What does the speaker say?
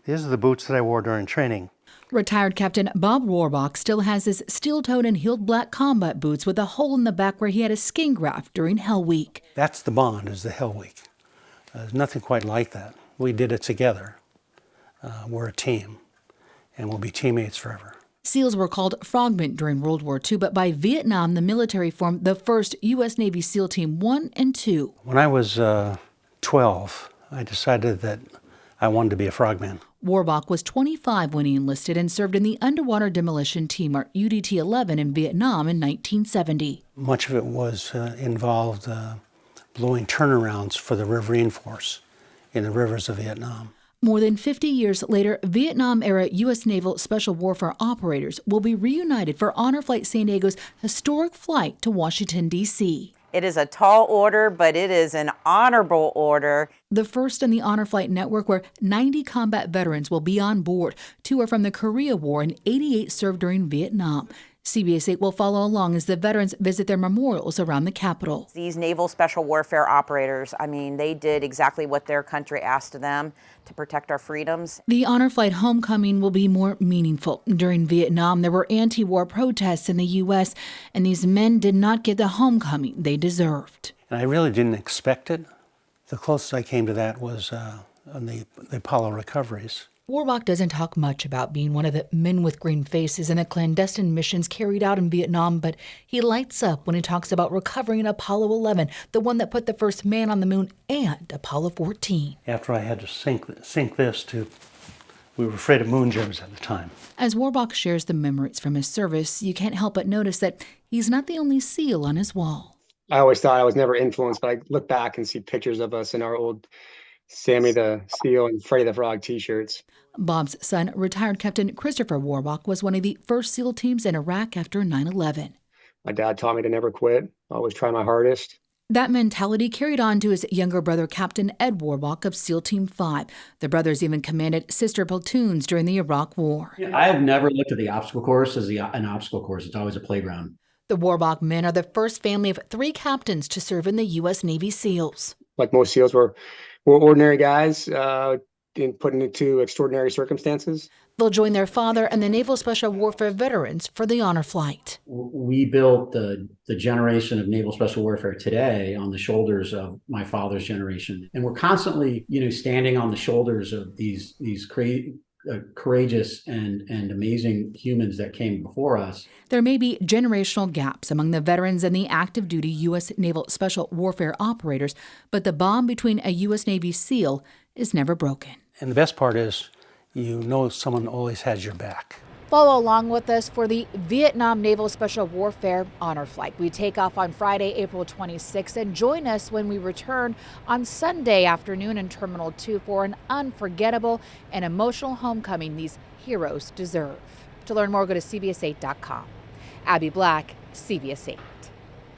These are the boots that I wore during training. Retired Captain Bob Rohrbach still has his steel-toed and heeled black combat boots with a hole in the back where he had a skin graft during Hell Week. That's the bond, is the Hell Week. There's nothing quite like that. We did it together. We're a team, and we'll be teammates forever. SEALs were called frogmen during World War II, but by Vietnam, the military formed the first U.S. Navy SEAL Team 1 and 2. When I was 12, I decided that I wanted to be a frogman. Rohrbach was 25 when he enlisted and served in the Underwater Demolition Team, or UDT-11, in Vietnam in 1970. Much of it was involved blowing turnarounds for the riverine force in the rivers of Vietnam. More than 50 years later, Vietnam-era U.S. Naval Special Warfare operators will be reunited for Honor Flight San Diego's historic flight to Washington, D.C. It is a tall order, but it is an honorable order. The first in the Honor Flight network, where 90 combat veterans will be on board. 2 are from the Korea War and 88 served during Vietnam. CBS 8 will follow along as the veterans visit their memorials around the Capitol. These Naval Special Warfare operators, they did exactly what their country asked of them to protect our freedoms. The Honor Flight homecoming will be more meaningful. During Vietnam, there were anti-war protests in the U.S., and these men did not get the homecoming they deserved. And I really didn't expect it. The closest I came to that was on the Apollo recoveries. Rohrbach doesn't talk much about being one of the men with green faces in the clandestine missions carried out in Vietnam, but he lights up when he talks about recovering Apollo 11, the one that put the first man on the moon, and Apollo 14. After I had to sink this to, we were afraid of moon gems at the time. As Rohrbach shares the memories from his service, you can't help but notice that he's not the only SEAL on his wall. I always thought I was never influenced, but I look back and see pictures of us in our old Sammy the Seal and Freddy the Frog t-shirts. Bob's son, retired Captain Christopher Rohrbach, was one of the first SEAL teams in Iraq after 9/11. My dad taught me to never quit, always try my hardest. That mentality carried on to his younger brother, Captain Ed Rohrbach of SEAL Team 5. The brothers even commanded sister platoons during the Iraq War. I have never looked at the obstacle course as an obstacle course. It's always a playground. The Rohrbach men are the first family of 3 captains to serve in the U.S. Navy SEALs. Like most SEALs, we're ordinary guys put into extraordinary circumstances. They'll join their father and the Naval Special Warfare veterans for the honor flight. We built the generation of Naval Special Warfare today on the shoulders of my father's generation. And we're constantly, standing on the shoulders of these courageous and amazing humans that came before us. There may be generational gaps among the veterans and the active duty U.S. Naval Special Warfare operators, but the bond between a U.S. Navy SEAL is never broken. And the best part is, someone always has your back. Follow along with us for the Vietnam Naval Special Warfare Honor Flight. We take off on Friday, April 26th, and join us when we return on Sunday afternoon in Terminal 2 for an unforgettable and emotional homecoming these heroes deserve. To learn more, go to CBS8.com. Abby Black, CBS 8.